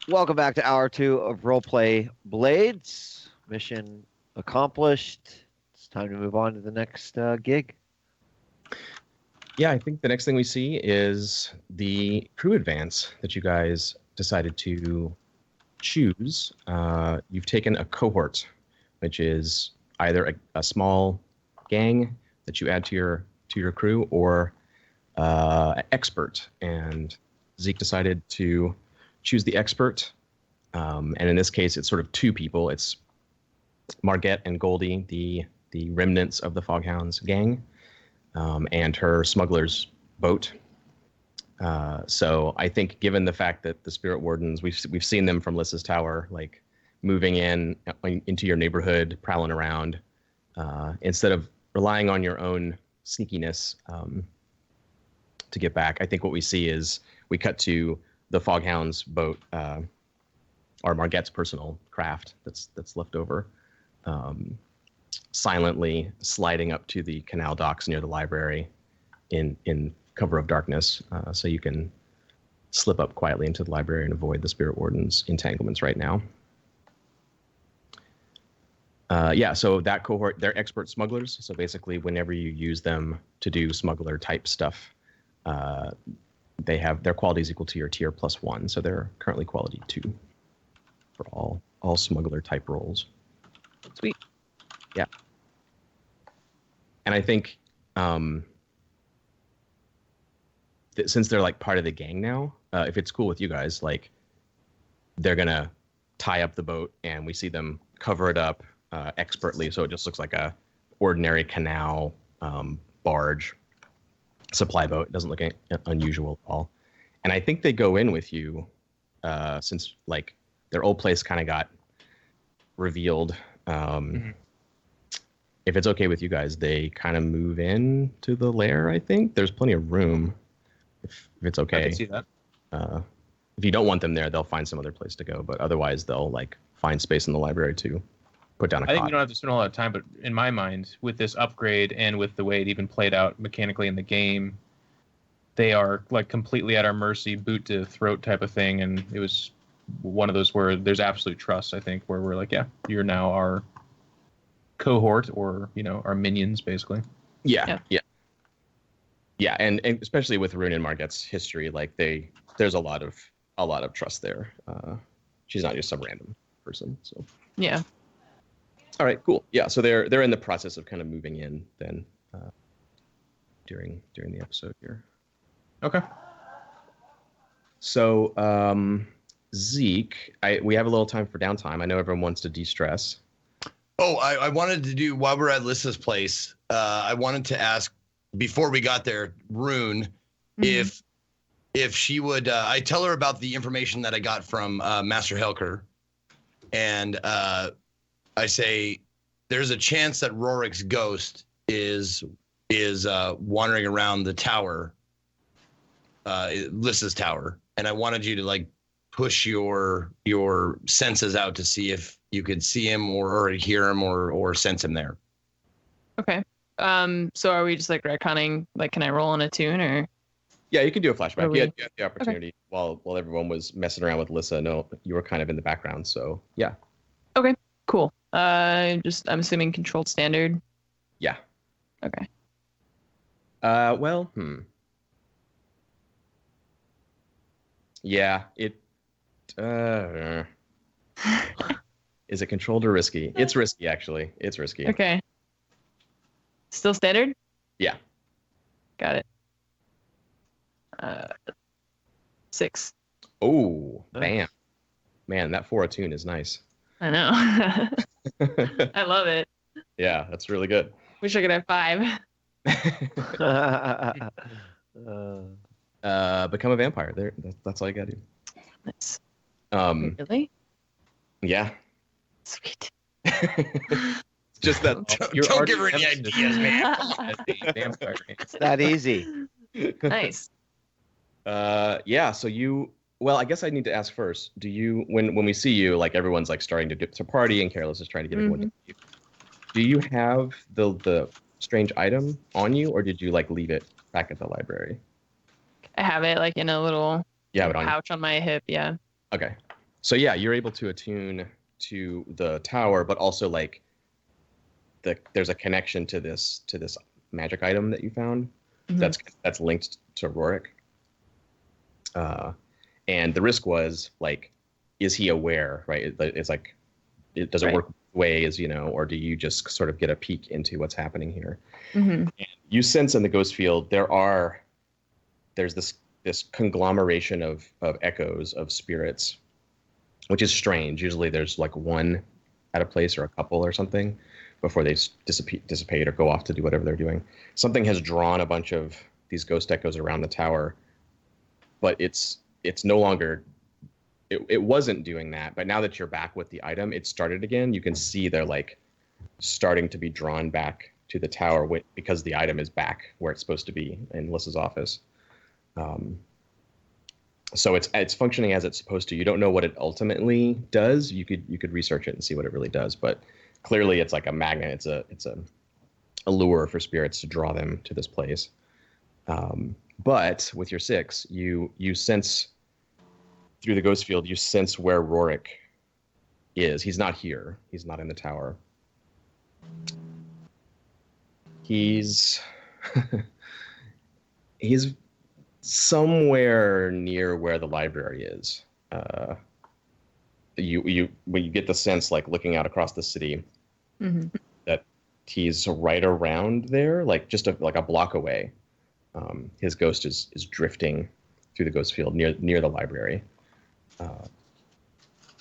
Welcome back to Hour 2 of Roleplay Blades. Mission accomplished. It's time to move on to the next gig. Yeah, I think the next thing we see is the crew advance that you guys decided to choose. You've taken a cohort, which is either a small gang that you add to your crew, or an expert. And Zeke decided to choose the expert. And in this case, it's sort of two people. It's Margette and Goldie, the remnants of the Foghounds gang, and her smuggler's boat. So I think, given the fact that the Spirit Wardens, we've seen them from Lissa's Tower, like moving into your neighborhood, prowling around, instead of relying on your own sneakiness to get back. I think what we see is we cut to the Foghounds boat, or Margette's personal craft that's left over, silently sliding up to the canal docks near the library in cover of darkness, so you can slip up quietly into the library and avoid the Spirit Warden's entanglements right now. So that cohort, they're expert smugglers. So basically, whenever you use them to do smuggler type stuff, their quality is equal to your tier +1. So they're currently quality 2 for all smuggler type roles. Sweet. Yeah. And I think since they're like part of the gang now, if it's cool with you guys, like they're gonna tie up the boat and we see them cover it up expertly, so it just looks like a ordinary canal barge supply boat. It doesn't look unusual at all. And I think they go in with you since like their old place kind of got revealed. If it's okay with you guys, they kind of move in to the lair. I think there's plenty of room. If it's okay. I can see that. If you don't want them there, they'll find some other place to go. But otherwise, they'll like find space in the library to put down a cot. I think we don't have to spend a lot of time, but in my mind, with this upgrade and with the way it even played out mechanically in the game, they are like completely at our mercy, boot to throat type of thing. And it was one of those where there's absolute trust, I think, where we're like, yeah, you're now our cohort, or our minions, basically. Yeah. And especially with Rune and Margette's history, like there's a lot of trust there. She's not just some random person. So Yeah. all right, cool. Yeah, so they're in the process of kind of moving in then during the episode here. Okay. So Zeke, we have a little time for downtime. I know everyone wants to de-stress. Oh, I wanted to do, while we're at Lissa's place, I wanted to ask, before we got there, Rune, if she would, I tell her about the information that I got from Master Helker, and I say, there's a chance that Rorik's ghost is wandering around the tower, Lissa's tower, and I wanted you to like push your senses out to see if you could see him or hear him or sense him there. Okay. So are we just like retconning? Like, can I roll on a tune or? Yeah, you can do a flashback. You had the opportunity Okay. while everyone was messing around with Lissa. No, you were kind of in the background, so yeah. Okay. Cool. I'm assuming controlled standard. Yeah. Okay. Well, yeah, it is it controlled or risky? It's risky, actually. It's risky. Okay. Still standard? Yeah. Got it. 6. Oh, bam. Man, that 4 tune is nice. I know. I love it. Yeah, that's really good. Wish I could have 5. Become a vampire. That's all you gotta do. Nice. Really? Yeah. Sweet. Just that Don't give her any ideas, man. It's that easy. Nice. Yeah. So well, I guess I need to ask first. Do you, when we see you, like everyone's like starting to party and Careless is trying to get everyone to leave. Do you have the strange item on you, or did you like leave it back at the library? I have it like in a little You have it on you? pouch on my hip. Yeah. Okay. So yeah, you're able to attune to the tower, but also like there's a connection to this magic item that you found that's linked to Rorik. And the risk was like, is he aware? Right? It's like, does it work ways, or do you just sort of get a peek into what's happening here? And you sense in the ghost field there's this conglomeration of echoes of spirits, which is strange. Usually there's like one at a place or a couple or something before they dissipate or go off to do whatever they're doing. Something has drawn a bunch of these ghost echoes around the tower, but it's no longer, it wasn't doing that. But now that you're back with the item, it started again. You can see they're like starting to be drawn back to the tower because the item is back where it's supposed to be in Lissa's office. So it's functioning as it's supposed to. You don't know what it ultimately does. You could research it and see what it really does, but clearly it's like a magnet. It's a lure for spirits to draw them to this place. But with your 6, you sense through the ghost field. You sense where Rorik is. He's not here. He's not in the tower. He's somewhere near where the library is. When you get the sense, like looking out across the city, that he's right around there, like just like a block away. His ghost is drifting through the ghost field near the library.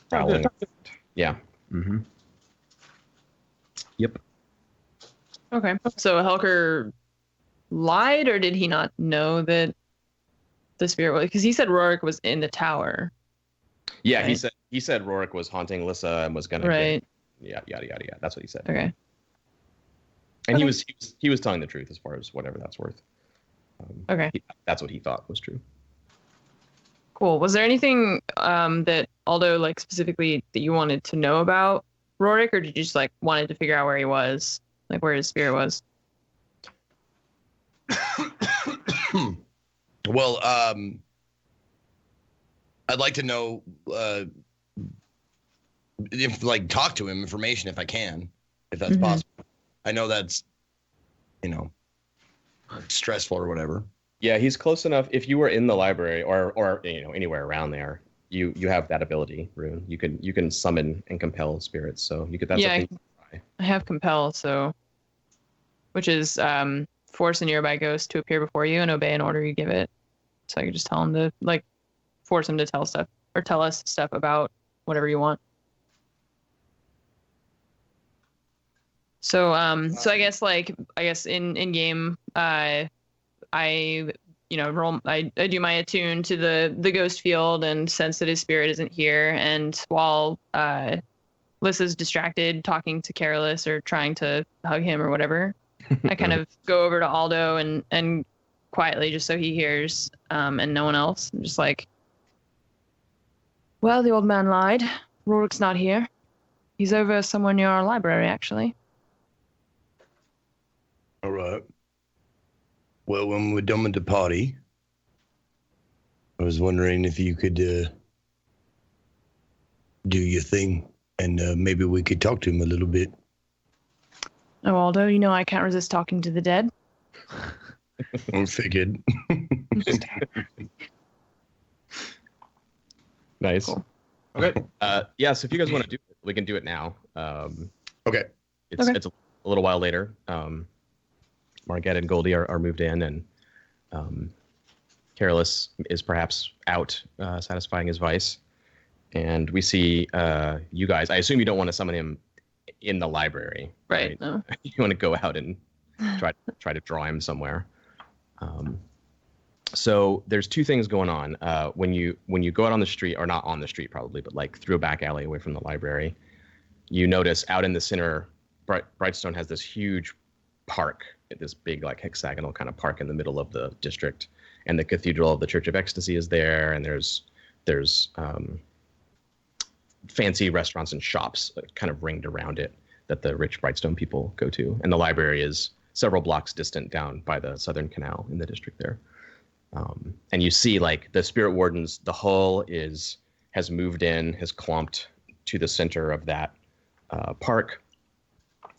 Prowling. Yeah. Yep. Okay. So Helker lied, or did he not know that the spirit was? Because he said Rorik was in the tower. Yeah, right? he said Rorik was haunting Lissa and was gonna right. Yada yada yada. That's what he said. Okay. And he was telling the truth as far as whatever that's worth. Okay. That's what he thought was true. Cool. Was there anything that Aldo like specifically that you wanted to know about Rorik, or did you just like wanted to figure out where he was, like where his spirit was? Well, I'd like to know if like talk to him information if I can, if that's possible. I know that's stressful or whatever. Yeah, he's close enough. If you were in the library or anywhere around there, you have that ability, Rune. You can summon and compel spirits. So you could. That's I have compel, so which is force a nearby ghost to appear before you and obey an order you give it. So I could just tell him to like force him to tell stuff or tell us stuff about whatever you want. So so I guess in game I roll I do my attune to the ghost field and sense that his spirit isn't here, and while Lissa's distracted talking to Careless or trying to hug him or whatever, I kind of go over to Aldo and quietly, just so he hears and no one else, I'm just like, well, the old man lied. Rorik's not here. He's over somewhere near our library, actually. All right. Well, when we're done with the party, I was wondering if you could do your thing, and maybe we could talk to him a little bit. Oh, Aldo, you know I can't resist talking to the dead. I figured. Nice. Cool. Okay. Yeah. So if you guys want to do it, we can do it now. Okay. It's a little while later. Margette and Goldie are moved in, and Careless is perhaps out satisfying his vice. And we see you guys. I assume you don't want to summon him in the library, right? No. You want to go out and try to draw him somewhere. So there's two things going on. When you go out on the street, or not on the street probably, but like through a back alley away from the library, you notice out in the center, Brightstone has this huge park, this big like hexagonal kind of park in the middle of the district, and the Cathedral of the Church of Ecstasy is there, and there's fancy restaurants and shops kind of ringed around it that the rich Brightstone people go to, and the library is several blocks distant down by the Southern Canal in the district there. And you see like the spirit wardens, the hull is has moved in, has clumped to the center of that park.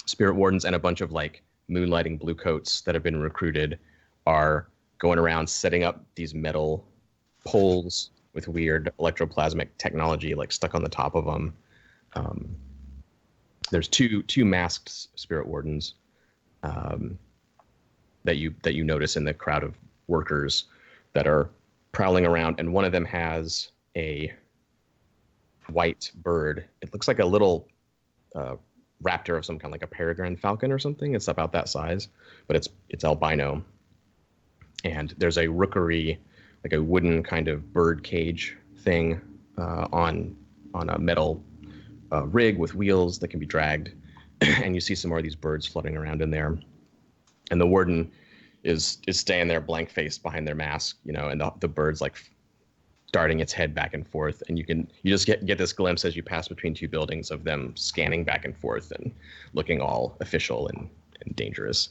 Spirit wardens and a bunch of like moonlighting bluecoats that have been recruited are going around setting up these metal poles with weird electroplasmic technology like stuck on the top of them. There's two masked spirit wardens that you notice in the crowd of workers that are prowling around, and one of them has a white bird. It looks like a little raptor of some kind, like a peregrine falcon or something. It's about that size, but it's albino. And there's a rookery, like a wooden kind of bird cage thing on a metal rig with wheels that can be dragged. And you see some more of these birds floating around in there. And the warden is staying there blank-faced behind their mask, and the bird's like darting its head back and forth, and you just get this glimpse as you pass between two buildings of them scanning back and forth and looking all official and dangerous.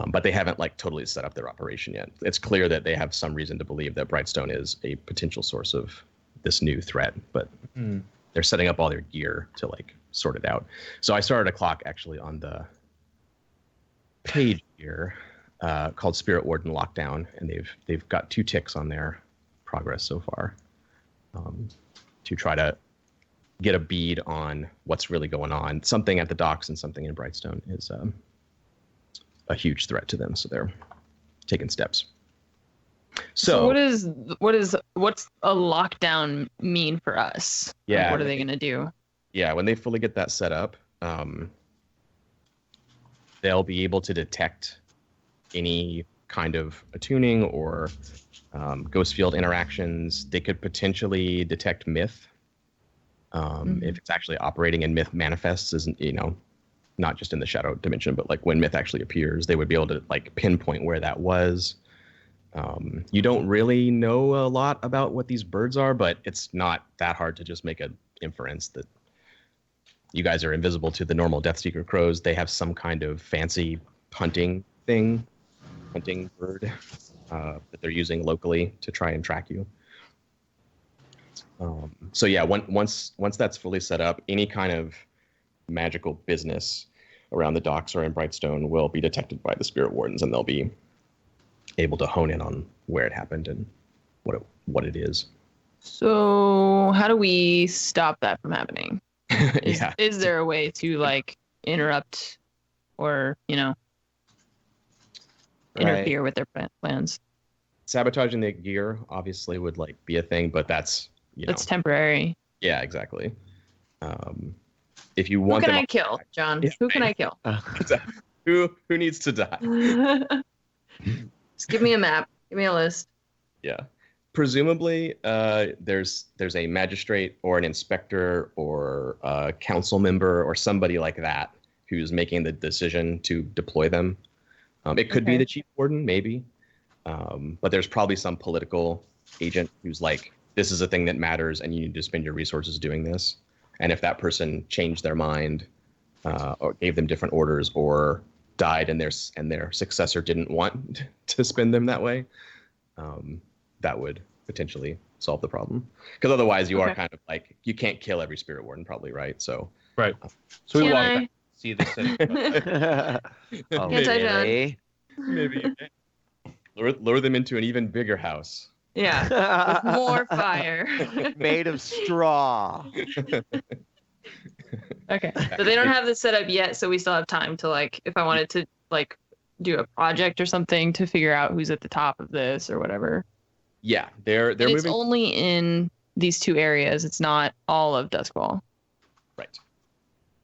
But they haven't like totally set up their operation yet. It's clear that they have some reason to believe that Brightstone is a potential source of this new threat, but they're setting up all their gear to like sort it out. So I started a clock actually on the page here called Spirit Warden Lockdown, and they've got 2 ticks on their progress so far to try to get a bead on what's really going on. Something at the docks and something in Brightstone is a huge threat to them, so they're taking steps. So what's a lockdown mean for us? Yeah, like, what are they gonna do? Yeah, when they fully get that set up, they'll be able to detect any kind of attuning or ghost field interactions. They could potentially detect myth if it's actually operating, and myth manifests as not just in the shadow dimension, but like when myth actually appears, they would be able to like pinpoint where that was. You don't really know a lot about what these birds are, but it's not that hard to just make an inference that you guys are invisible to the normal Deathseeker crows. They have some kind of fancy hunting bird that they're using locally to try and track you. So yeah, once that's fully set up, any kind of magical business around the docks or in Brightstone will be detected by the Spirit Wardens, and they'll be able to hone in on where it happened and what it is. So how do we stop that from happening? Yeah. Is there a way to like interrupt or interfere with their plans? Sabotaging the gear obviously would like be a thing, but that's That's temporary. Yeah, exactly. If you want Who can them I kill, John? Yeah, Who can I kill? who needs to die? Just give me a map. Give me a list. Yeah. Presumably, there's a magistrate or an inspector or a council member or somebody like that who's making the decision to deploy them. It could be the chief warden, maybe, but there's probably some political agent who's like, this is a thing that matters, and you need to spend your resources doing this. And if that person changed their mind or gave them different orders or died and their successor didn't want to spend them that way, that would potentially solve the problem. Because otherwise you are kind of like, you can't kill every spirit warden probably, right? So right. So we Can walk I? back, see the city. Oh, Can't I, John? really? maybe lure them into an even bigger house. Yeah. With more fire. Made of straw. Okay. So they don't have this set up yet, so we still have time to like, if I wanted to like do a project or something to figure out who's at the top of this or whatever. Yeah, they're And it's moving. only in these 2 areas. It's not all of Duskfall. Right.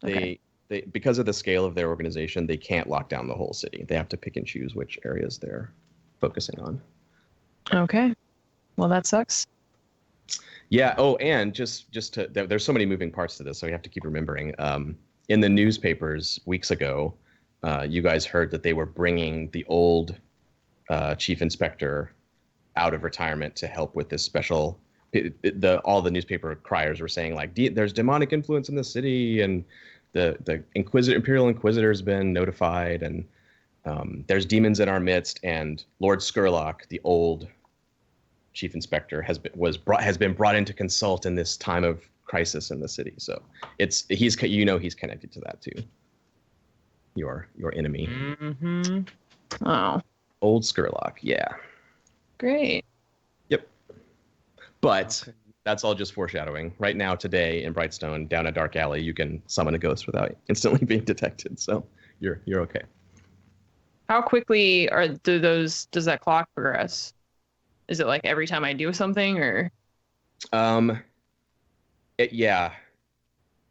Okay. They because of the scale of their organization, they can't lock down the whole city. They have to pick and choose which areas they're focusing on. Okay. Well, that sucks. Yeah. Oh, and just to there's so many moving parts to this, so we have to keep remembering. In the newspapers weeks ago, you guys heard that they were bringing the old chief inspector out of retirement to help with this special. All the newspaper criers were saying like, there's demonic influence in the city, and the Imperial Inquisitor's been notified, and there's demons in our midst, and Lord Skurlock, the old chief inspector has been brought in to consult in this time of crisis in the city. So he's connected to that too. Your enemy. Mm-hmm. Oh, Old Skurlock, yeah. great. Yep. But that's all just foreshadowing. Right now, today in Brightstone, down a dark alley, you can summon a ghost without instantly being detected. So you're okay. How quickly does that clock progress? Is it like every time I do something, or Yeah.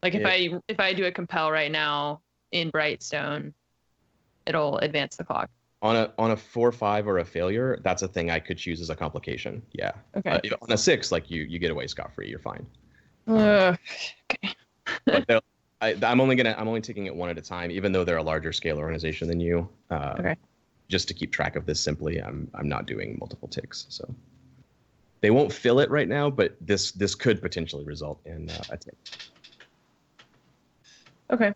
like if I do a compel right now in Brightstone, it'll advance the clock? On a 4-5 or a failure, that's a thing I could choose as a complication. Yeah. Okay. On a 6, like you get away scot-free. You're fine. Okay. But I'm only taking it one at a time, even though they're a larger scale organization than you. Okay. Just to keep track of this simply, I'm not doing multiple ticks. So they won't fill it right now, but this could potentially result in a tick. Okay.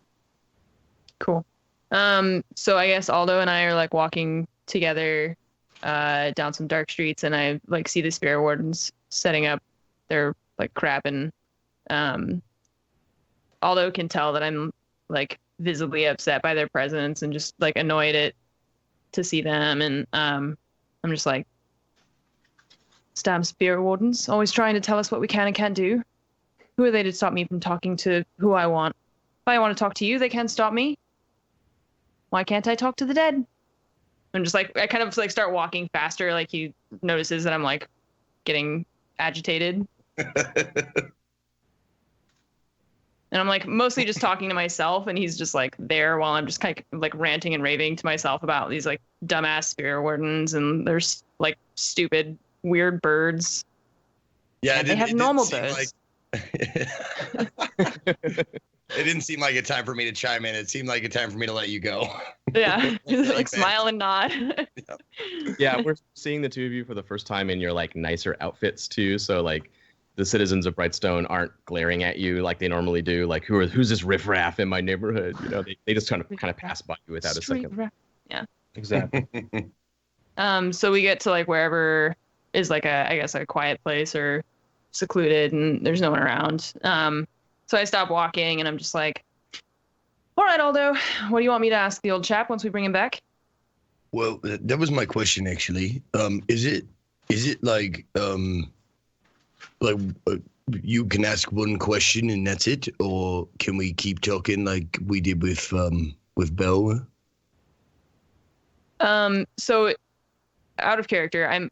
Cool. So I guess Aldo and I are like walking together down some dark streets, and I like see the spirit wardens setting up their like crap, and Aldo can tell that I'm like visibly upset by their presence and just like annoyed to see them, and I'm just like, "Damn spirit wardens, always trying to tell us what we can and can't do. Who are they to stop me from talking to who I want? If I want to talk to you, they can't stop me. Why can't I talk to the dead?" I'm just like, I kind of like start walking faster. Like he notices that I'm like getting agitated. And I'm like mostly just talking to myself, and he's just like there while I'm just kind of like ranting and raving to myself about these like dumbass spirit wardens, and there's like stupid weird birds. Yeah, And they have normal birds. It didn't seem like a time for me to chime in. It seemed like a time for me to let you go. Yeah, like smile and nod. Yeah, we're seeing the two of you for the first time in your like nicer outfits too. So like the citizens of Brightstone aren't glaring at you like they normally do. Like who's this riffraff in my neighborhood? You know, they just kind of pass by you without a second. Yeah. Exactly. So we get to like wherever is like I guess a quiet place or secluded, and there's no one around. So I stop walking, and I'm just like, "All right, Aldo, what do you want me to ask the old chap once we bring him back?" Well, that was my question actually. Is it like you can ask one question and that's it, or can we keep talking like we did with Belle? So out of character,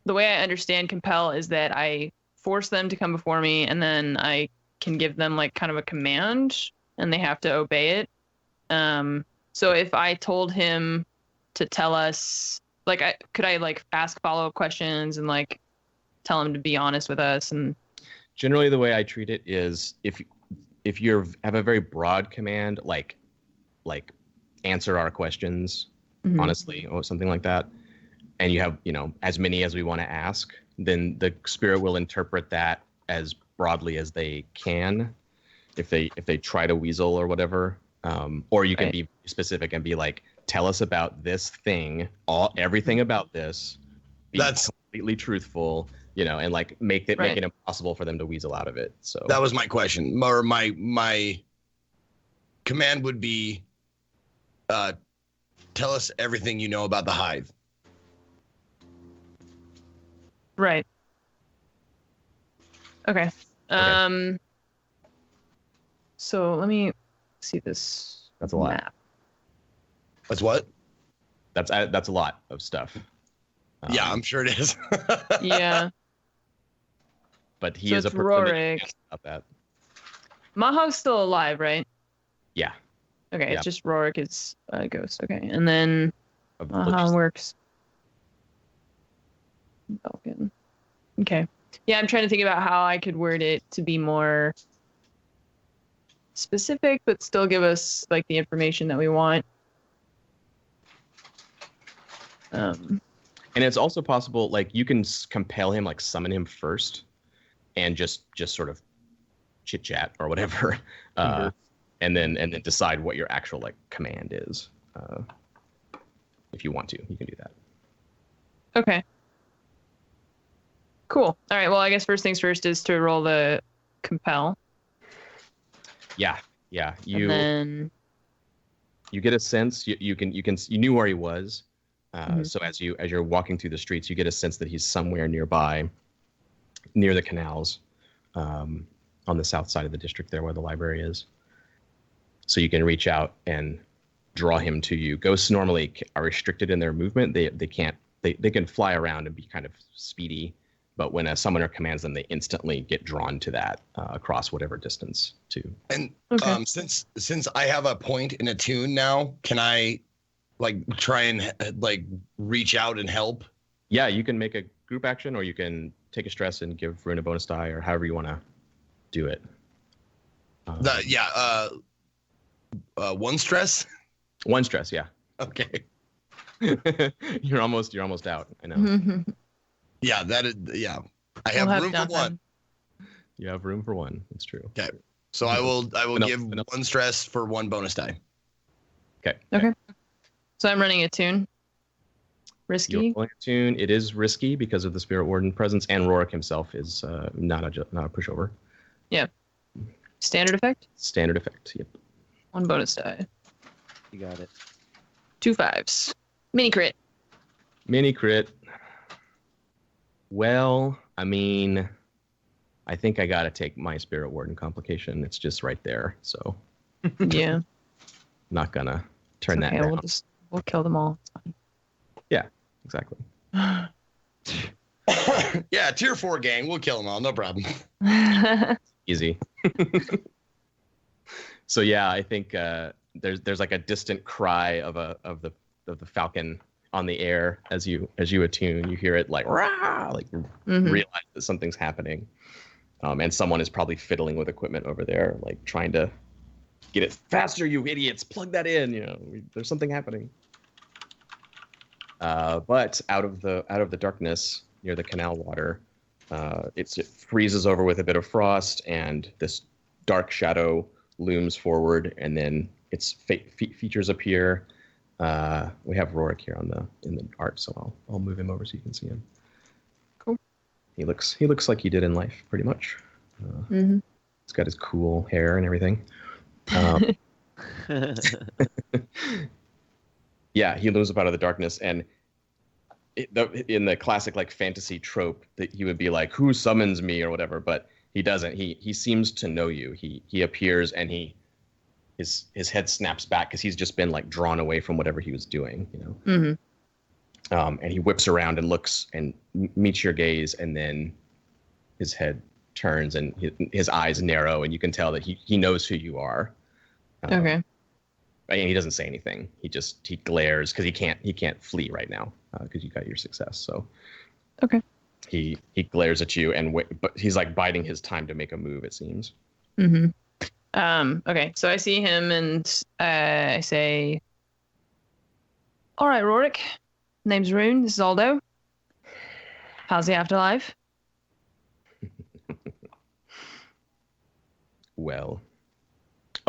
the way I understand compel is that I force them to come before me, and then I can give them like kind of a command, and they have to obey it. So if I told him to tell us, like, could I like ask follow-up questions and like tell him to be honest with us? And generally, the way I treat it is if you have a very broad command, like answer our questions honestly, or something like that, and you have as many as we want to ask, then the spirit will interpret that as broadly as they can. If they try to weasel or whatever, or you can be specific and be like, tell us about this thing, everything about this. That's completely truthful, and like make it impossible for them to weasel out of it. So that was my question, or my command would be, tell us everything you know about the hive. Right. Okay. So let me see this. That's a lot. Map. That's what? That's a lot of stuff. Yeah, I'm sure it is. Yeah. But he is a person Rorik. about that. Mahog's still alive, right? Yeah. Okay, Yeah. it's just Rorik is a ghost. Okay, and then Maha works. Falcon. Okay. Yeah, I'm trying to think about how I could word it to be more specific, but still give us like the information that we want. And it's also possible, like you can compel him, like summon him first, and just sort of chit chat or whatever, and then decide what your actual like command is. If you want to, you can do that. Okay. Cool. All right. Well, I guess first things first is to roll the compel. Yeah. And then You get a sense. You knew where he was. Mhm. So as you're walking through the streets, you get a sense that he's somewhere nearby, near the canals, on the south side of the district there where the library is. So you can reach out and draw him to you. Ghosts normally are restricted in their movement. They can fly around and be kind of speedy, but when a summoner commands them, they instantly get drawn to that across whatever distance to. And Okay. since I have a point in a tune now, can I like try and like reach out and help? Yeah, you can make a group action, or you can take a stress and give Rune a bonus die, or however you want to do it. One stress. One stress, yeah. Okay. You're almost out. I know. Mhm. Yeah, that is. Yeah, I have We'll room for downtime. one. You have room for one. It's true. Okay. So I will Vanilla- give vanilla. one stress for one bonus die. Okay. So I'm running a tune. You're Risky. rolling a tune. It is risky because of the Spirit Warden presence, and Rorik himself is not a pushover. Standard effect. Standard effect. Yep. One bonus die. You got it. 2 5s. Mini crit. Mini crit. Well, I mean, I think I gotta take my Spirit Warden complication. It's just right there, so Yeah. not gonna turn It's that okay. down. We'll kill them all. Exactly. It's fine. Yeah, tier 4 gang. We'll kill them all. No problem. Easy. So yeah, I think there's like a distant cry of the falcon on the air as you attune. You hear it like rah, like Mhm. realize that something's happening, and someone is probably fiddling with equipment over there, like trying to get it faster. You idiots, plug that in. There's something happening. But out of the darkness near the canal water, it freezes over with a bit of frost, and this dark shadow looms forward, and then its features appear. We have Rorik here in the art, so I'll move him over so you can see him. Cool. He looks like he did in life, pretty much. Mhm. He's got his cool hair and everything. Yeah, he looms up out of the darkness, and in the classic like fantasy trope that he would be like, "Who summons me?" or whatever, but he doesn't. He seems to know you. He appears, and his head snaps back because he's just been like drawn away from whatever he was doing, Mhm. And he whips around and looks and meets your gaze, and then his head turns and his eyes narrow, and you can tell that he knows who you are. Okay. And he doesn't say anything. He glares because he can't flee right now because you got your success. So Okay. he glares at you, but he's like biding his time to make a move. It seems. Mhm. Okay. So I see him and I say, "All right, Rorik. Name's Rune. This is Aldo. How's the afterlife?" Well.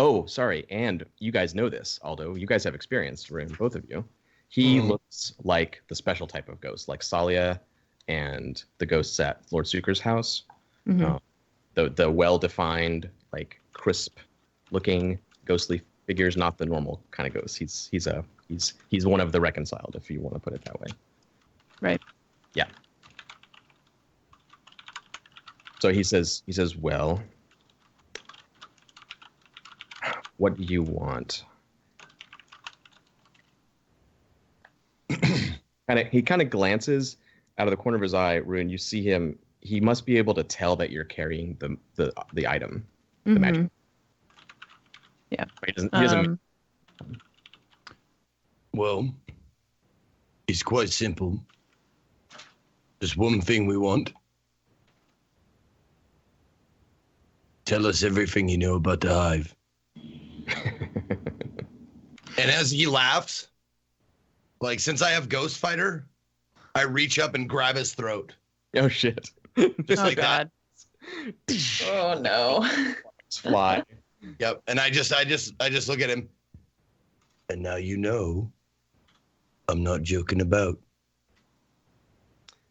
Oh, sorry. And you guys know this, Aldo. You guys have experience, Rune, both of you. He looks like the special type of ghost, like Salia and the ghosts at Lord Suker's house. Mhm. The well-defined, like crisp-looking ghostly figures, not the normal kind of ghost. He's one of the reconciled, if you want to put it that way. Right. Yeah. So he says, well, what do you want? He kind of glances out of the corner of his eye, Rune. You see him. He must be able to tell that you're carrying the item, the magic. Mhm. Yeah. He doesn't. Well, it's quite simple. There's one thing we want. Tell us everything you know about the hive. And as he laughs, like, since I have Ghost Fighter, I reach up and grab his throat. Oh shit! Just Oh like God. Oh no. Fly. Yep. And I just look at him. And now you know I'm not joking about.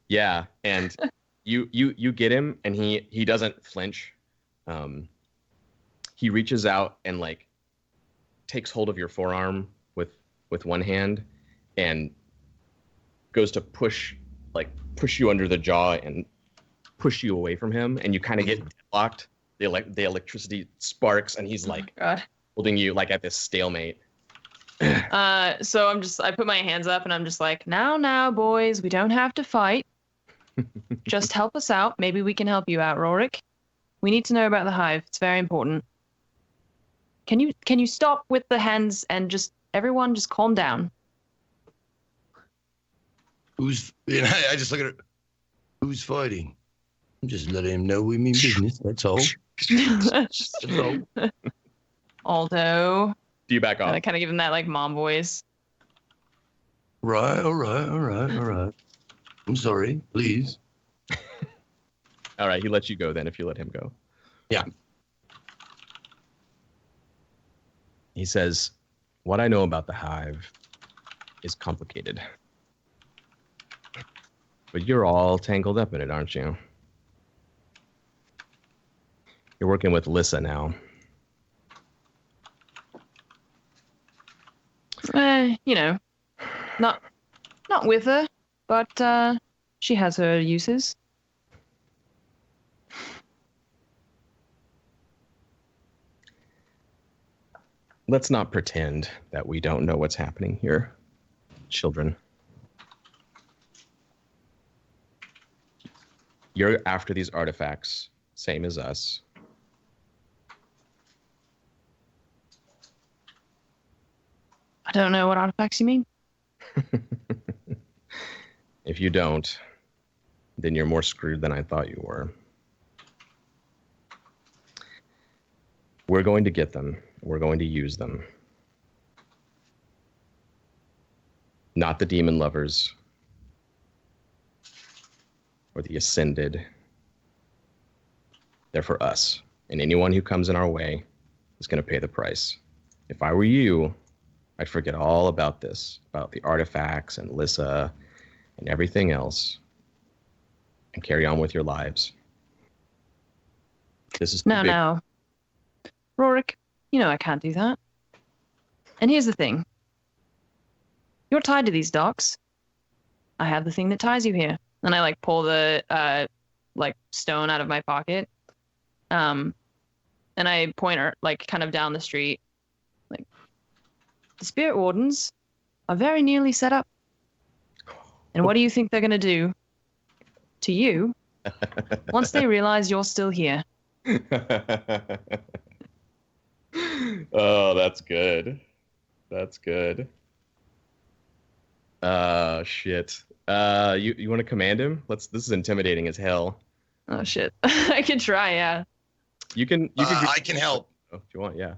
Yeah, and You get him, and he doesn't flinch. He reaches out and like takes hold of your forearm with one hand, and goes to push you under the jaw and push you away from him, and you kind of get deadlocked. The electricity sparks, and he's like holding you like at this stalemate. So I put my hands up and I'm just like, now, boys, we don't have to fight. Just help us out. Maybe we can help you out, Rorik. We need to know about the hive. It's very important. Can you stop with the hands and everyone just calm down? I just look at her. Who's fighting? I'm just letting him know we mean business. That's all. That's all. Aldo. Do you back off? And I kind of give him that like mom voice. Right, all right. I'm sorry, please. All right, he lets you go then if you let him go. Yeah. He says, what I know about the hive is complicated. But you're all tangled up in it, aren't you? You're working with Lissa now. Not with her, but she has her uses. Let's not pretend that we don't know what's happening here, children. You're after these artifacts, same as us. I don't know what artifacts you mean. If you don't, then you're more screwed than I thought you were. We're going to get them. We're going to use them. Not the demon lovers or the ascended. They're for us. And anyone who comes in our way is going to pay the price. If I were you, I'd forget all about this, about the artifacts and Lissa and everything else, and carry on with your lives. This is No. Rorik, you know I can't do that. And here's the thing. You're tied to these docks. I have the thing that ties you here. And I like pull the stone out of my pocket. And I point her like kind of down the street. Like, the spirit wardens are very nearly set up. And what do you think they're going to do to you once they realize you're still here? Oh, that's good. That's good. Shit. You want to command him? This is intimidating as hell. Oh shit. I could try, yeah. You can I can help. if you want, yeah.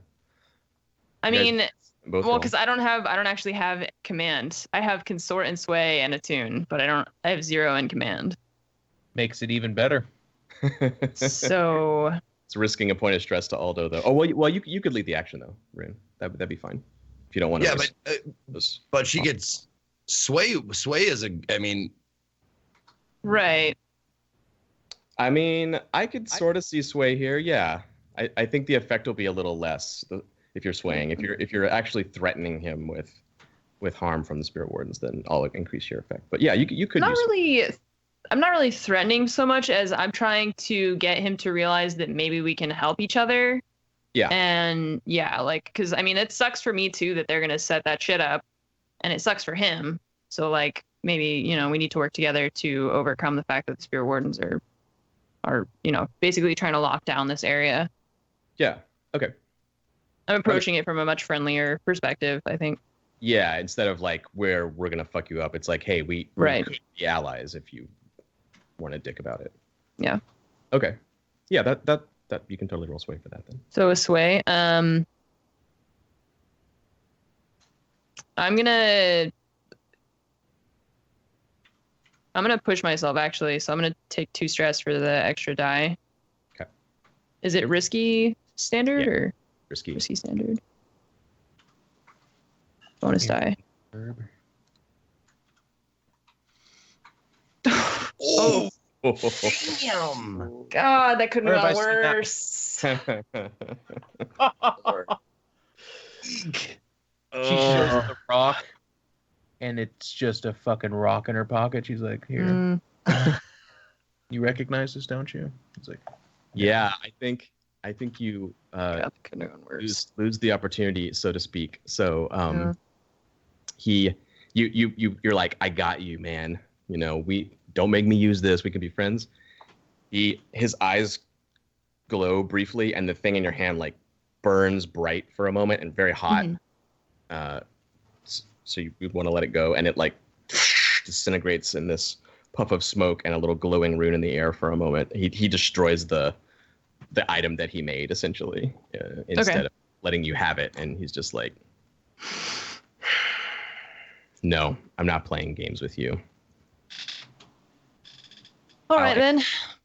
I mean, Both well, roll. because I don't actually have command. I have consort and sway and attune, but I have 0 in command. Makes it even better. So It's risking a point of stress to Aldo, though. Oh, well, you could lead the action, though, Rune. That'd be fine. If you don't want to. Yeah, but she gets sway. Sway is right. I mean, I could sort of see sway here. Yeah, I think the effect will be a little less if you're swaying. If you're actually threatening him with harm from the spirit wardens, then I'll increase your effect. But yeah, you could. I'm not really threatening so much as I'm trying to get him to realize that maybe we can help each other. Yeah. And yeah, like, because I mean, it sucks for me too that they're gonna set that shit up, and it sucks for him. So like, maybe we need to work together to overcome the fact that the spirit wardens are basically trying to lock down this area. Yeah. Okay. I'm approaching it from a much friendlier perspective, I think. Yeah. Instead of like where we're gonna fuck you up, it's like, hey, we could be allies if you weren't a dick about it. Yeah. Okay. Yeah. That you can totally roll sway for that then. So a sway. I'm gonna push myself actually, so I'm gonna take 2 stress for the extra die. Okay. Is it risky standard or risky standard? Bonus die. Oh, Damn. God, that couldn't Where have have got I seen that? worse. She shows the rock, and it's just a fucking rock in her pocket. She's like, "Here, Mm, you recognize this, don't you?" It's like, Yeah, I think you God, that couldn't have gone worse. lose the opportunity, so to speak. So Yeah. you're like, I got you, man. You know, we don't make me use this. We can be friends. His eyes glow briefly, and the thing in your hand like burns bright for a moment and very hot. Mhm. So you want to let it go, and it like disintegrates in this puff of smoke and a little glowing rune in the air for a moment. He destroys the item that he made essentially instead of letting you have it, and he's just like, no, I'm not playing games with you. All right, then.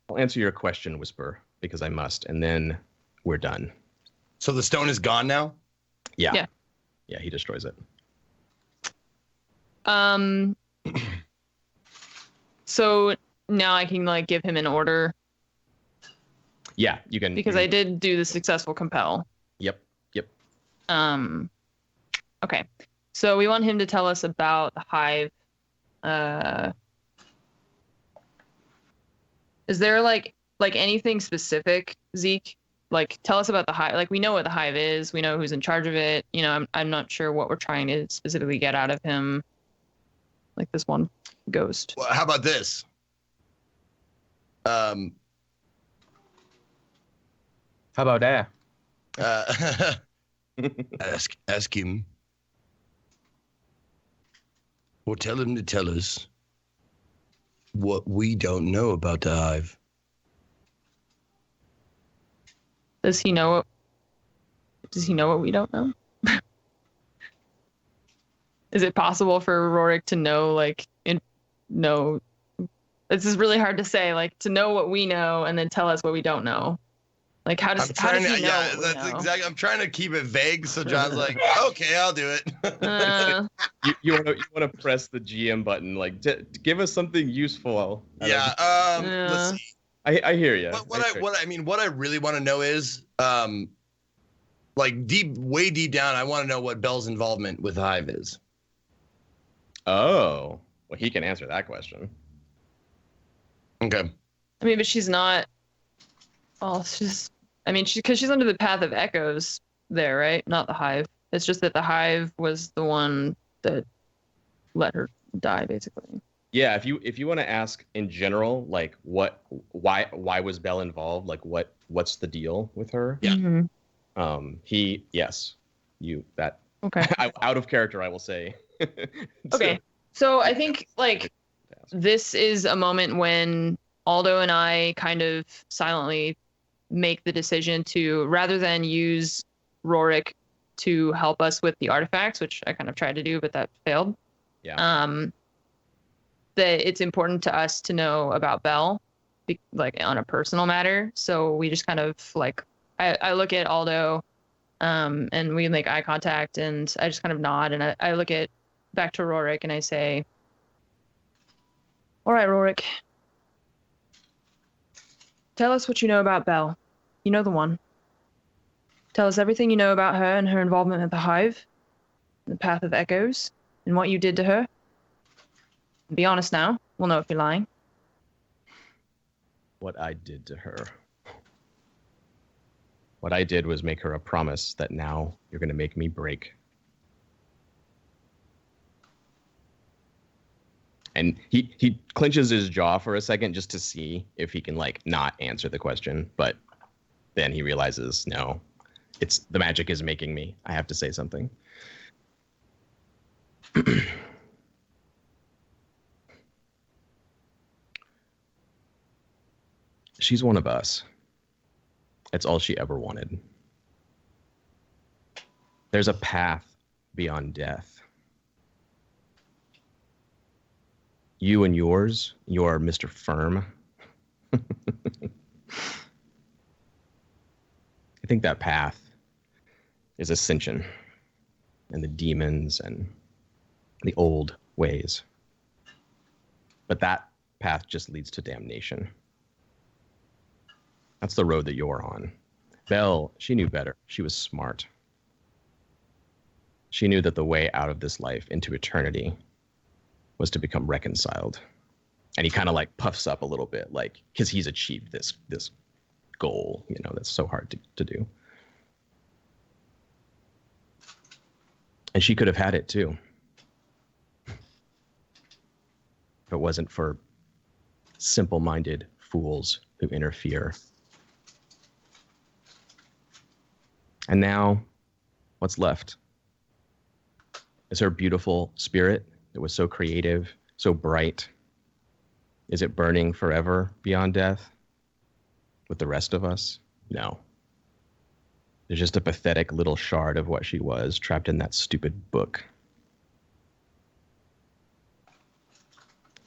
I'll answer your question, Whisper, because I must, and then we're done. So the stone is gone now? Yeah. Yeah, he destroys it. So now I can like give him an order Yeah, you can. because I did do the successful compel. Yep. Okay. So we want him to tell us about the hive. Is there like anything specific, Zeke? Like, tell us about the hive. Like, we know what the hive is. We know who's in charge of it. You know, I'm not sure what we're trying to specifically get out of him. Like this one ghost. Well, how about this? "How about that?" Ask him. Or tell him to tell us what we don't know about the hive. Does he know what? Does he know what we don't know? Is it possible for Rorik to know, like, know? This is really hard to say, like, to know what we know and then tell us what we don't know. Like, how does he know? Yeah, what we that's know? exactly. I'm trying to keep it vague, so John's like, "Okay, I'll do it." You want to press the GM button, like give us something useful. Yeah. Yeah. Let's see. I hear you. What I really want to know is, like way deep down, I want to know what Bell's involvement with the hive is. Oh, well, he can answer that question. Okay. I mean, but she's not. Well, she's. I mean, because she's under the path of echoes there, right? Not the hive. It's just that the hive was the one that let her die, basically. Yeah, if you want to ask in general, like why was Belle involved? Like what's the deal with her? Yeah. Mm-hmm. Okay. Out of character, I will say. Okay. So I think like this is a moment when Aldo and I kind of silently make the decision to, rather than use Rorik to help us with the artifacts, which I kind of tried to do, but that failed. Yeah. That it's important to us to know about Belle, like on a personal matter. So we just kind of like, I look at Aldo, and we make eye contact, and I just kind of nod, and I look at back to Rorik, and I say, "All right, Rorik, tell us what you know about Belle. You know the one. Tell us everything you know about her and her involvement at the Hive, the Path of Echoes, and what you did to her. Be honest now. We'll know if you're lying." What I did to her. What I did was make her a promise that now you're going to make me break. And he clenches his jaw for a second just to see if he can like not answer the question, but then he realizes, no, it's the magic is making me. I have to say something. She's one of us. That's all she ever wanted. There's a path beyond death. You and yours, you're Mr. Firm. I think that path is ascension and the demons and the old ways. But that path just leads to damnation. That's the road that you're on. Belle, she knew better. She was smart. She knew that the way out of this life into eternity was to become reconciled. And he kind of like puffs up a little bit, like, because he's achieved this goal, you know, that's so hard to do. And she could have had it too, if it wasn't for simple-minded fools who interfere. And now, what's left? Is her beautiful spirit that was so creative, so bright? Is it burning forever beyond death with the rest of us? No. There's just a pathetic little shard of what she was trapped in that stupid book.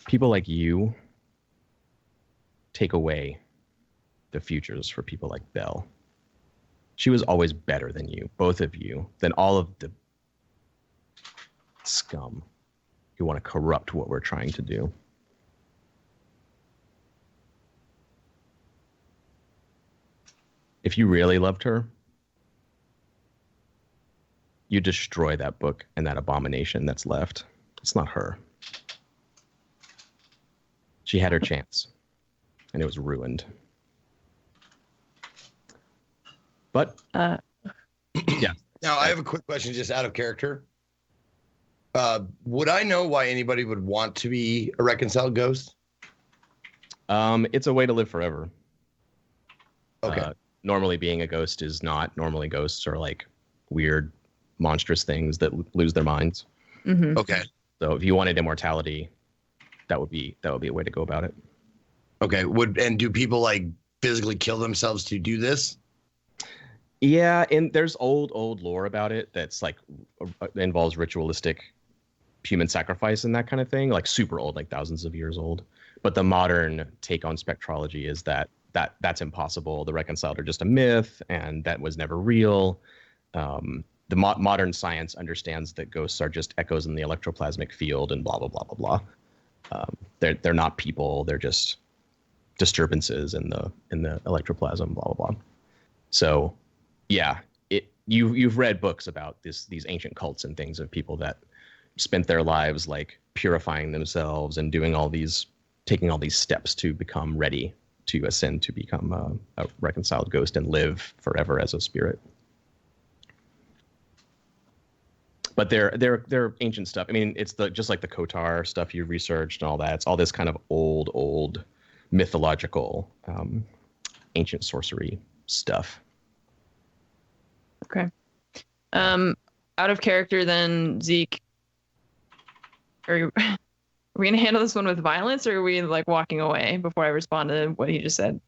People like you take away the futures for people like Belle. She was always better than you, both of you, than all of the scum who want to corrupt what we're trying to do. If you really loved her, you destroy that book and that abomination that's left. It's not her. She had her chance, and it was ruined. But yeah. Now, I have a quick question just out of character. Would I know why anybody would want to be a reconciled ghost? It's a way to live forever. Okay. Normally being a ghost is not. Normally ghosts are like weird, monstrous things that lose their minds. Mm-hmm. Okay. So if you wanted immortality, that would be a way to go about it. Okay. And do people like physically kill themselves to do this? Yeah, and there's old lore about it that's like involves ritualistic human sacrifice and that kind of thing, like super old, like thousands of years old. But the modern take on spectrology is that's impossible. The reconciled are just a myth, and that was never real. The modern science understands that ghosts are just echoes in the electroplasmic field, and blah blah blah blah blah. They're not people. They're just disturbances in the electroplasm. Blah blah blah. So, yeah, you've read books about these ancient cults and things of people that spent their lives like purifying themselves and taking all these steps to become ready to ascend to become a reconciled ghost and live forever as a spirit. But they're ancient stuff. I mean, it's just like the Kotar stuff you researched and all that. It's all this kind of old mythological ancient sorcery stuff. Okay. Out of character then, Zeke. Are we gonna handle this one with violence, or are we like walking away before I respond to what he just said?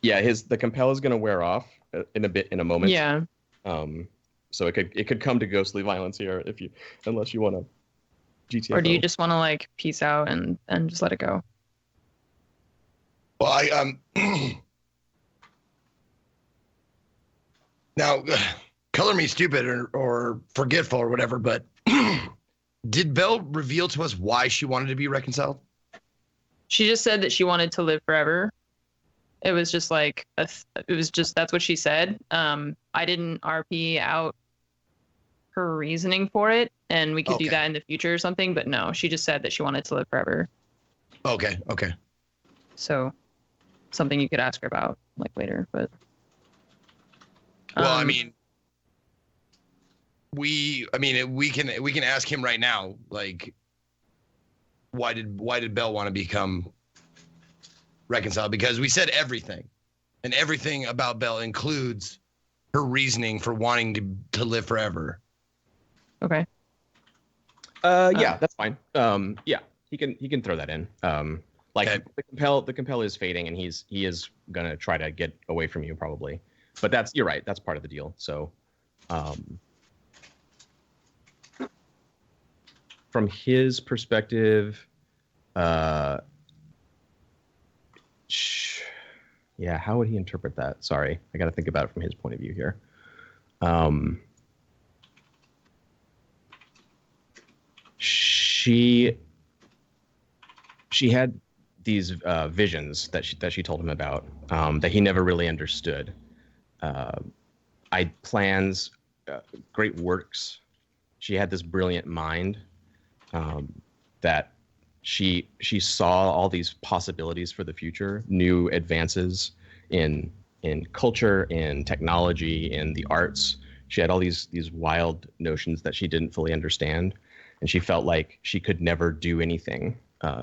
Yeah, the compel is gonna wear off in a moment. Yeah. So it could come to ghostly violence here unless you want to GTFO. Or do you just want to like peace out and just let it go? Well, now, color me stupid or forgetful or whatever, but did Belle reveal to us why she wanted to be reconciled? She just said that she wanted to live forever. It was just like that's what she said. I didn't RP out her reasoning for it, and we could do that in the future or something. But no, she just said that she wanted to live forever. Okay. So, something you could ask her about like later. But well, I mean, we can ask him right now. Like, why did Belle want to become reconciled? Because we said everything, and everything about Belle includes her reasoning for wanting to live forever. Okay. Yeah, that's fine. Yeah, he can throw that in. Okay. the compel is fading, and he is gonna try to get away from you probably. But you're right. That's part of the deal. So, from his perspective, yeah, how would he interpret that? Sorry, I got to think about it from his point of view here. she had these visions that she told him about that he never really understood. Plans, great works. She had this brilliant mind that she saw all these possibilities for the future, new advances in culture, in technology, in the arts. She had all these wild notions that she didn't fully understand, and she felt like she could never do anything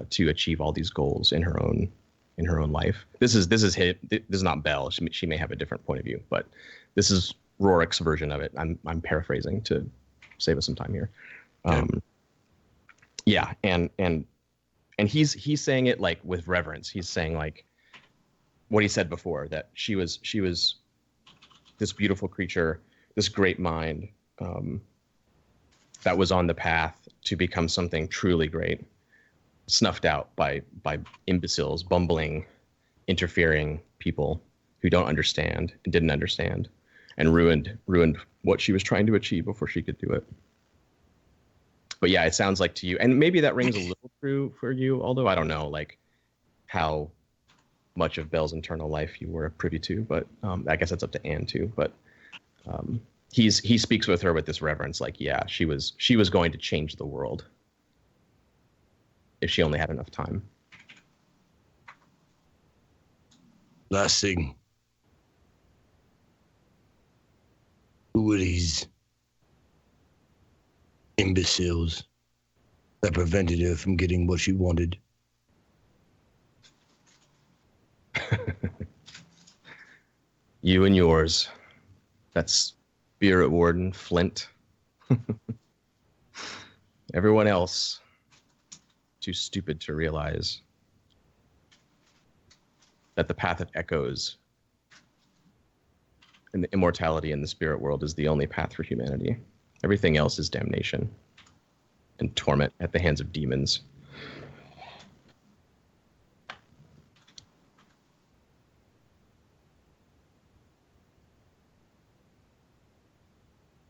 to achieve all these goals in her own life. This is not Belle. She may have a different point of view, but this is Rorik's version of it. I'm paraphrasing to save us some time here. Yeah, and he's saying it like with reverence. He's saying like what he said before, that she was this beautiful creature, this great mind that was on the path to become something truly great, snuffed out by imbeciles, bumbling, interfering people who don't understand and didn't understand, and ruined what she was trying to achieve before she could do it. But yeah, it sounds like to you, and maybe that rings a little true for you, although I don't know like how much of Belle's internal life you were privy to, but I guess that's up to Anne too. But he speaks with her with this reverence, like, yeah, she was going to change the world if she only had enough time. Last thing. Who were these imbeciles that prevented her from getting what she wanted? You and yours. That's Spirit Warden, Flint. Everyone else, too stupid to realize that the path of echoes and the immortality in the spirit world is the only path for humanity. Everything else is damnation and torment at the hands of demons.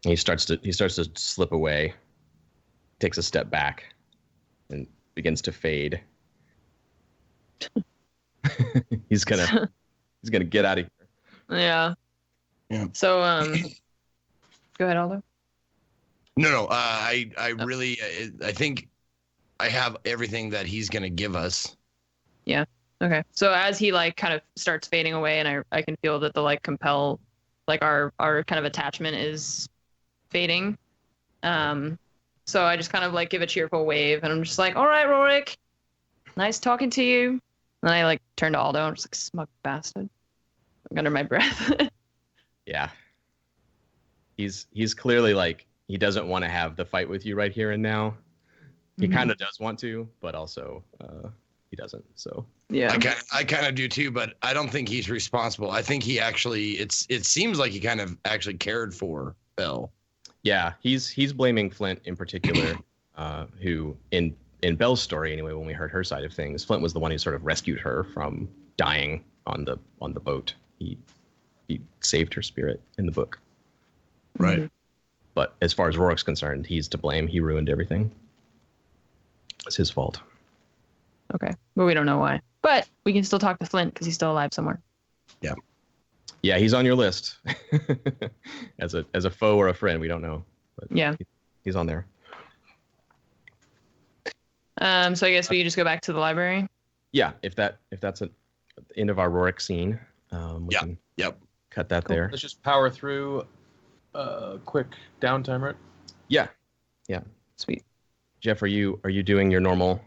He starts to slip away, takes a step back, and begins to fade. he's gonna get out of here. Yeah. So go ahead, Aldo. No. I really I think I have everything that he's gonna give us. Yeah. Okay. So as he like kind of starts fading away, and I can feel that the like compel, like our kind of attachment is fading. So I just kind of like give a cheerful wave, and I'm just like, all right, Rorik, nice talking to you. And I like turn to Aldo, and I'm just like, smug bastard, like, under my breath. Yeah. He's clearly like, he doesn't want to have the fight with you right here and now. He kind of does want to, but also he doesn't. So yeah, I kind of do too, but I don't think he's responsible. I think he actually, it seems like he kind of actually cared for Belle. Yeah, he's blaming Flint in particular, who in Belle's story anyway, when we heard her side of things, Flint was the one who sort of rescued her from dying on the boat. He saved her spirit in the book. Right. Mm-hmm. But as far as Rorik's concerned, he's to blame. He ruined everything. It's his fault. Okay, but we don't know why. But we can still talk to Flint because he's still alive somewhere. Yeah. Yeah, he's on your list. as a foe or a friend, we don't know. But yeah, he's on there. So I guess we just go back to the library. Yeah, if that's the end of our Rorik scene, we can cut that there. Let's just power through quick downtime, right? Yeah. Sweet. Jeff, are you doing your normal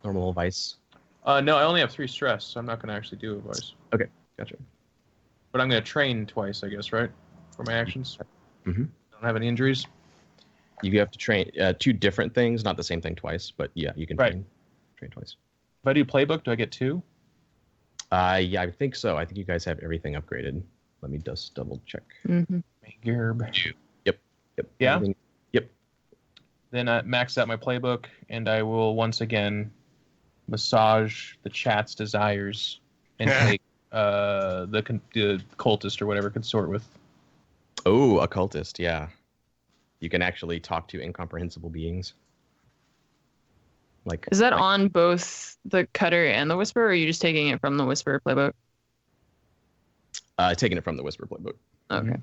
vice? No, I only have 3 stress, so I'm not going to actually do a vice. Okay, gotcha. But I'm going to train twice, I guess, right? For my actions. Mm-hmm. Don't have any injuries. You have to train 2 different things, not the same thing twice, but yeah, you can train twice. If I do playbook, do I get 2? Yeah, I think so. I think you guys have everything upgraded. Let me just double check. Mm-hmm. Yep. Yeah? Everything. Yep. Then I max out my playbook, and I will once again massage the chat's desires and take the cultist or whatever consort with. Oh, occultist, yeah. You can actually talk to incomprehensible beings. Like, Is that on both the Cutter and the Whisper, or are you just taking it from the Whisper playbook? taking it from the Whisper playbook. Okay.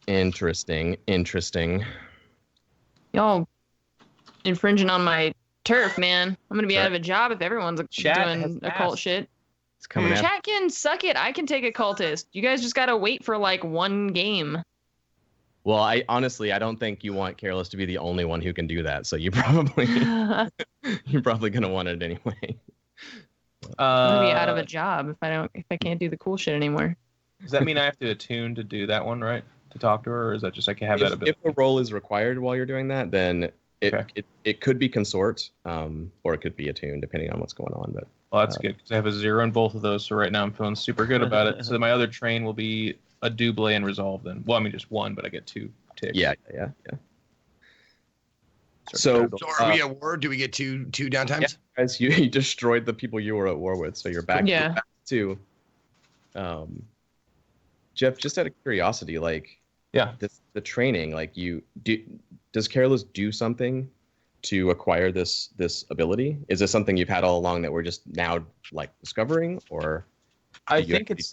Interesting. Y'all infringing on my turf, man. I'm gonna be Right. out of a job if everyone's Chat has doing occult asked. shit. It's coming out. Chat can suck it. I can take a cultist. You guys just gotta wait for like one game. Well, I honestly don't think you want Careless to be the only one who can do that. So you're probably gonna want it anyway. I'm gonna be out of a job if I can't do the cool shit anymore. Does that mean I have to attune to do that one, right? To talk to her, or is that just I can have that If ability? the role is required while you're doing that, then it could be consort, or it could be attune, depending on what's going on. But Well, that's good because I have a 0 in both of those, so right now I'm feeling super good about it. So my other train will be a double and resolve then. Well, I mean just one, but I get 2 ticks. yeah. So, So are we at war? Do we get two downtimes? Guys, you destroyed the people you were at war with, so you're back. Yeah. You're back to, Jeff. Just out of curiosity, like, yeah. the training, like, does Careless do something to acquire this ability? Is this something you've had all along that we're just now like discovering, or? I think it's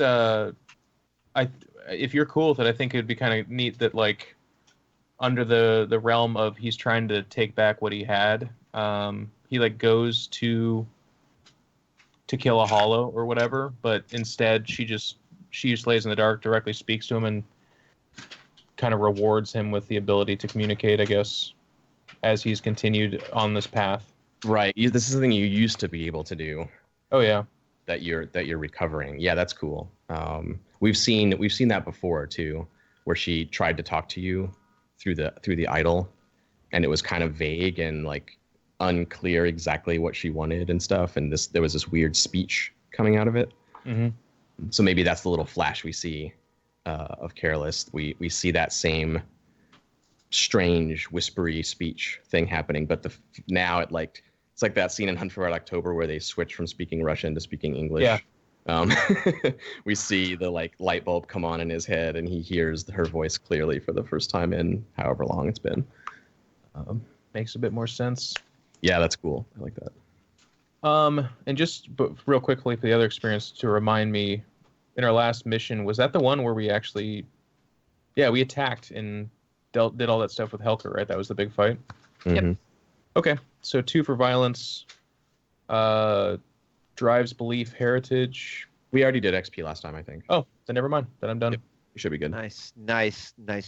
if you're cool with it, I think it'd be kind of neat that like under the realm of he's trying to take back what he had, he like goes to kill a hollow or whatever, but instead she just lays in the dark, directly speaks to him, and kind of rewards him with the ability to communicate, I guess, as he's continued on this path. Right. This is something you used to be able to do. Oh yeah. That you're recovering. Yeah, that's cool. We've seen that before too, where she tried to talk to you through the idol, and it was kind of vague and like unclear exactly what she wanted and stuff. And there was this weird speech coming out of it. Mm-hmm. So maybe that's the little flash we see of Careless. We see that same strange whispery speech thing happening, but now it's like that scene in Hunt for Red October where they switch from speaking Russian to speaking English. Yeah. We see the like light bulb come on in his head, and he hears her voice clearly for the first time in however long it's been. Makes a bit more sense. Yeah, that's cool. I like that. And just real quickly for the other experience to remind me, in our last mission, was that the one where we actually, we attacked and did all that stuff with Helker, right? That was the big fight. Yep. Mhm. Okay, so 2 for violence, drives belief, heritage. We already did XP last time, I think. Oh, then never mind. Then I'm done. Yep. You should be good. Nice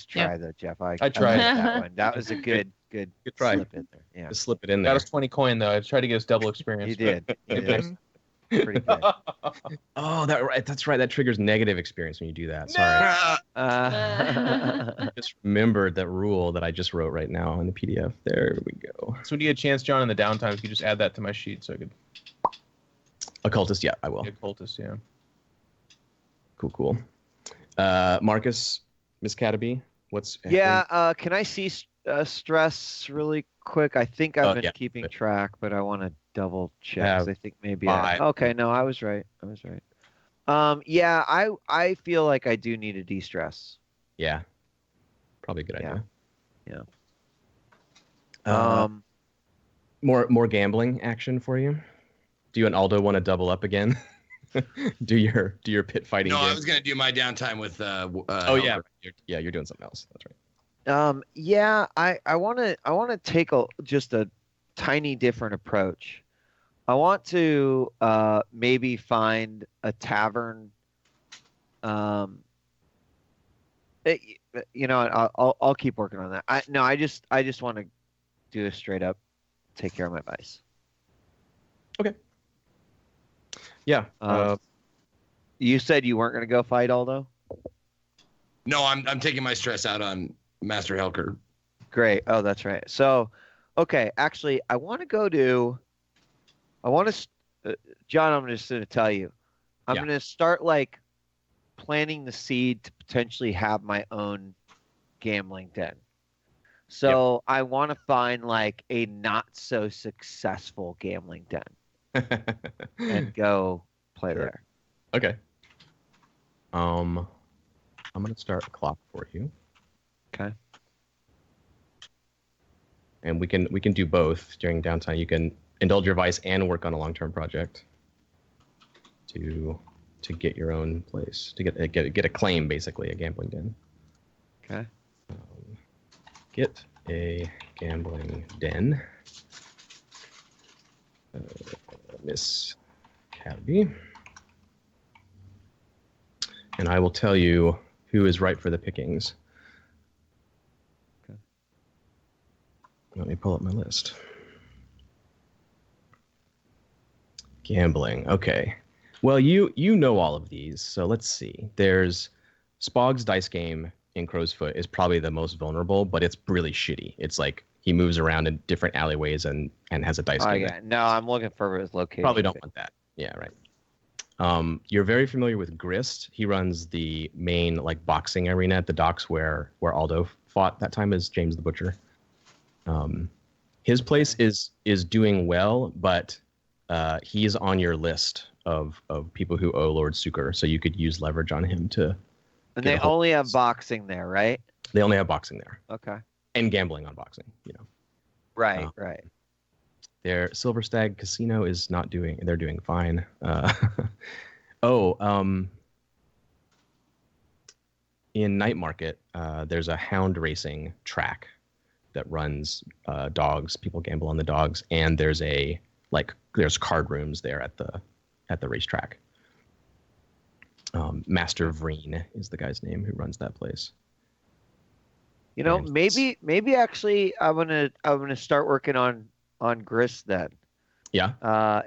try though, Jeff. I tried. like that one. That was a good try. slip in there. Yeah, Just slip it in That there. was 20 coin though. I tried to get us double experience. you did. You but- did. Pretty good. Oh, that's right. That triggers negative experience when you do that. Sorry. I just remembered that rule that I just wrote right now in the PDF. There we go. So when you get a chance, John, in the downtime, if you just add that to my sheet so I could Occultist, yeah, I will. get cultist, yeah. Cool. Marcus, Miss Cataby, what's Yeah, can I see stress really quick? I think I've been yeah. keeping track, but I want to double check. Yeah, 'Cause I think maybe five. No, I was right. Yeah, I feel like I do need a de-stress. Yeah, probably a good idea. Yeah. More gambling action for you. Do you and Aldo want to double up again? do your pit fighting No, game? I was gonna do my downtime with. Oh yeah, you're doing something else. That's right. Yeah, I want to take just a tiny different approach. I want to maybe find a tavern. I'll keep working on that. I just want to do a straight up take care of my vice. Okay. Yeah. You said you weren't going to go fight Aldo? No, I'm taking my stress out on Master Helker. Great. Oh, that's right. So, okay, actually, I want to, John, I'm just going to tell you, I'm Yeah. going to start like planting the seed to potentially have my own gambling den. So I want to find like a not so successful gambling den and go play Sure. there. Okay. I'm gonna start a clock for you. Okay. and we can do both during downtime. You can indulge your vice and work on a long-term project to get your own place, to get a claim, basically, a gambling den. Okay. Get a gambling den. Miss Cabby. And I will tell you who is ripe for the pickings. Okay. Let me pull up my list. Gambling. Okay. Well, you know all of these, so let's see. There's Spog's dice game in Crow's Foot is probably the most vulnerable, but it's really shitty. It's like he moves around in different alleyways and has a dice game. Yeah. No, I'm looking for his location. Probably don't want that. Yeah, right. You're very familiar with Grist. He runs the main like boxing arena at the docks where Aldo fought that time as James the Butcher. His place is doing well, but he's on your list of people who owe Lord Suker, so you could use leverage on him to. And they only have boxing there, right? They only have boxing there. Okay. And gambling on boxing, Right, right. Their Silver Stag Casino is not doing. They're doing fine. In Night Market, there's a hound racing track that runs dogs. People gamble on the dogs, and there's card rooms there at the racetrack. Master Vreen is the guy's name who runs that place. Maybe actually I'm gonna start working on Grist then. Yeah.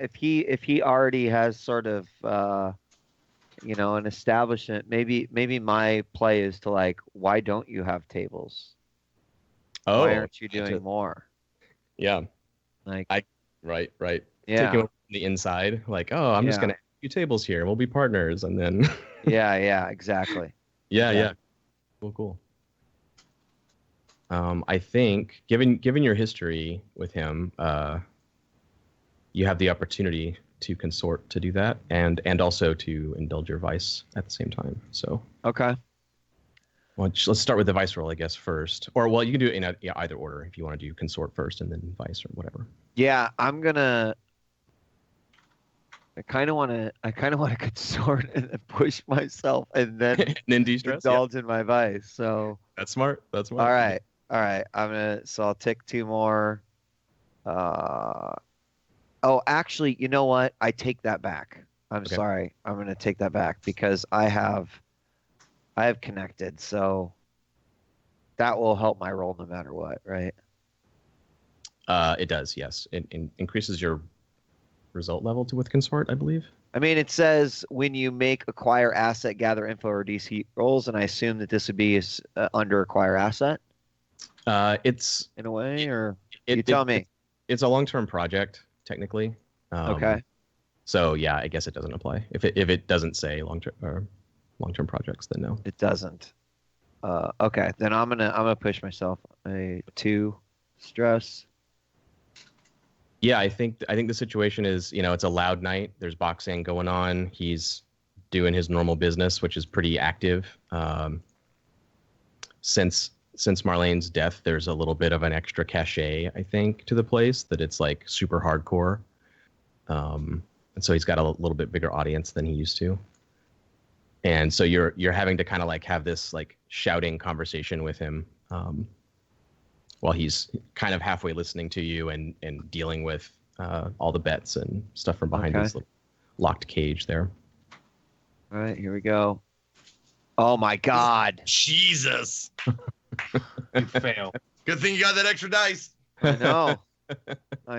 If he already has sort of an establishment, maybe my play is to like, why don't you have tables? Oh, why aren't you doing more? Yeah. Like right. Yeah. Taking over from the inside, like, I'm just gonna have a few tables here, and we'll be partners, and then. yeah, exactly. Yeah. Cool. I think, given your history with him, you have the opportunity to consort to do that, and also to indulge your vice at the same time. So. Okay. Well, let's start with the vice roll, I guess, first. Or, well, you can do it in either order if you want to do consort first and then vice or whatever. Yeah, I'm gonna. I kind of want to consort and then push myself and then de-stress. indulge in my vice. So that's smart. All right. So I'll take two more. Actually, you know what? I take that back. I'm sorry. I'm gonna take that back because I have connected, so that will help my roll no matter what, right? It does, yes. It increases your result level with consort, I believe. I mean, it says when you make acquire asset, gather info, or DC rolls, and I assume that this would be under acquire asset. It's in a way, or you tell me. It's a long-term project, technically. Okay. So yeah, I guess it doesn't apply. If it doesn't say long-term projects, then no. It doesn't. Okay, then I'm gonna push myself a 2 stress. Yeah, I think the situation is, it's a loud night. There's boxing going on. He's doing his normal business, which is pretty active. Since Marlene's death, there's a little bit of an extra cachet, I think, to the place that it's like super hardcore. And so he's got a little bit bigger audience than he used to. And so you're having to kind of like have this like shouting conversation with him while he's kind of halfway listening to you and dealing with all the bets and stuff from behind his little locked cage there. All right, here we go. Oh my God. Jesus. You fail. Good thing you got that extra dice. I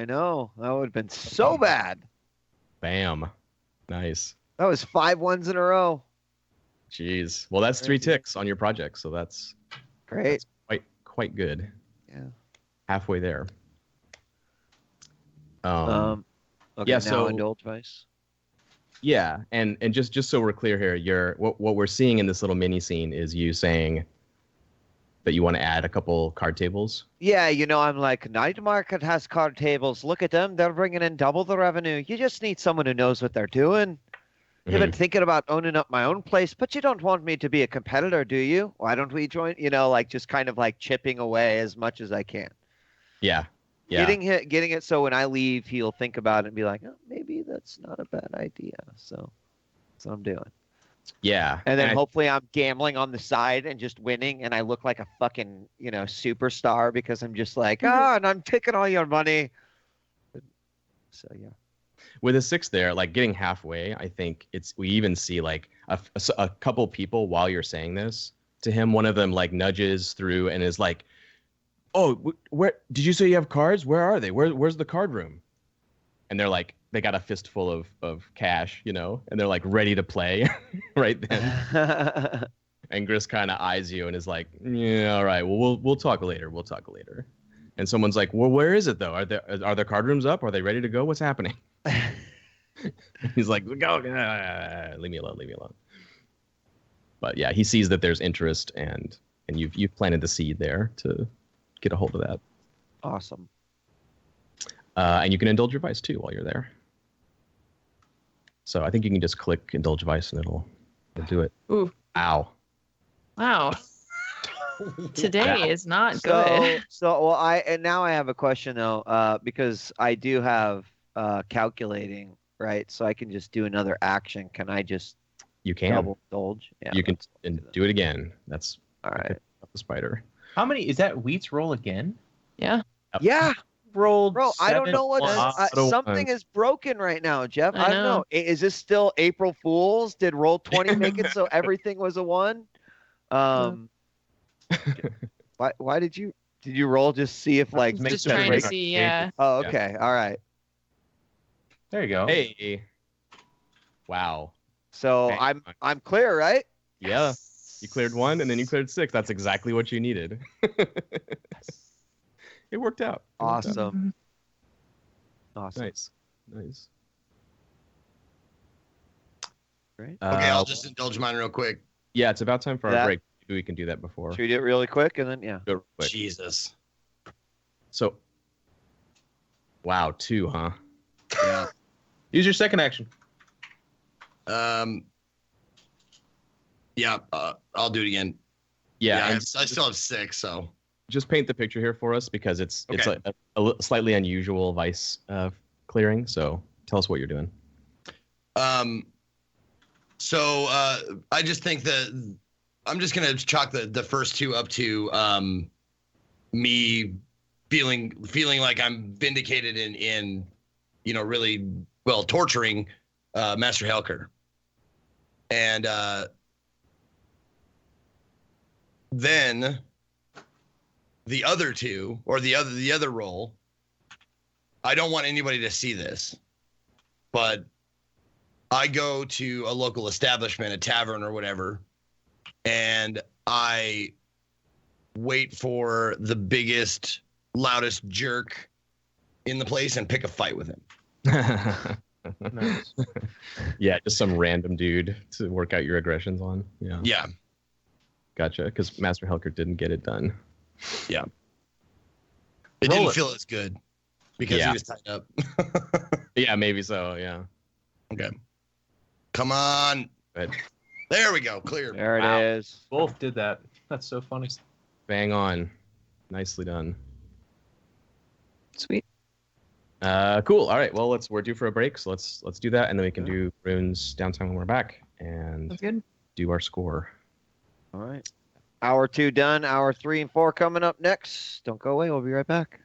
know. That would have been so bad. Bam. Nice. That was 5 ones in a row. Jeez. Well, that's 3 ticks on your project, so that's great. That's quite good. Yeah. Halfway there. Okay, yeah, now so indulge vice. Yeah, and just so we're clear here, what we're seeing in this little mini scene is you saying that you want to add a couple card tables. Yeah, I'm like, Night Market has card tables. Look at them. They're bringing in double the revenue. You just need someone who knows what they're doing. You've been thinking about owning up my own place, but you don't want me to be a competitor, do you? Why don't we join? Like just kind of like chipping away as much as I can. Yeah. Yeah. Getting it so when I leave, he'll think about it and be like, oh, maybe that's not a bad idea. So that's what I'm doing. Yeah. And then hopefully I'm gambling on the side and just winning, and I look like a fucking, superstar because I'm just like, and I'm taking all your money. So yeah. With a 6 there, like getting halfway, I think we even see like a couple people while you're saying this to him. One of them like nudges through and is like, "Oh, where did you say you have cards? Where are they? Where's the card room?" And they're like, they got a fistful of cash, and they're like ready to play right then. And Gris kind of eyes you and is like, "Yeah, all right. Well, we'll talk later. We'll talk later." And someone's like, "Well, where is it though? Are there card rooms up? Are they ready to go? What's happening?" He's like, "Go, leave me alone, leave me alone." But yeah, he sees that there's interest, and you've planted the seed there to get a hold of that. Awesome. And you can indulge your vice too while you're there. So I think you can just click indulge vice and it'll do it. Ooh. Ow. Wow. Today is not good. And now I have a question though, because I do have calculating, right? So I can just do another action. Can I just double indulge? Yeah. You can do it again. That's all right. The spider. How many is that? Wheat's roll again? Yeah. Yeah. Rolled. Bro, I don't know what's something is broken right now, Jeff. I don't know. Is this still April Fool's? Did roll 20 make it so everything was a 1? Why did you roll just see if like just trying to see, yeah. Oh, okay. Yeah. All right. There you go. Hey. Wow. So I'm clear, right? Yeah. You cleared 1 and then you cleared 6. That's exactly what you needed. It worked out. Awesome. Nice. Great. Okay, I'll just indulge mine real quick. Yeah, it's about time for our break. Maybe we can do that before. Should we do it really quick and then Go quick. Jesus. So, wow, 2, huh? Yeah. Use your second action. Yeah, I'll do it again. Yeah, I still have 6, so. Just paint the picture here for us because it's a slightly unusual vice clearing. So tell us what you're doing. So I just think that I'm just gonna chalk the first 2 up to me feeling like I'm vindicated in really torturing Master Helker, and then the other 2 or the other role, I don't want anybody to see this, but I go to a local establishment, a tavern or whatever, and I wait for the biggest, loudest jerk in the place and pick a fight with him. Nice. Yeah, just some random dude to work out your aggressions on. Yeah. Yeah. Gotcha. Because Master Helker didn't get it done. Yeah. It didn't feel as good because he was tied up. Yeah, maybe so. Yeah. Okay. Come on. But there we go. Clear. There it is. Both did that. That's so funny. bang on. Nicely done. Sweet. Cool. All right. Well, we're due for a break, so let's do that, and then we can do runes downtime when we're back and That's good. do our score. All right. Hour 2 done. Hour 3 and 4 coming up next. Don't go away. We'll be right back.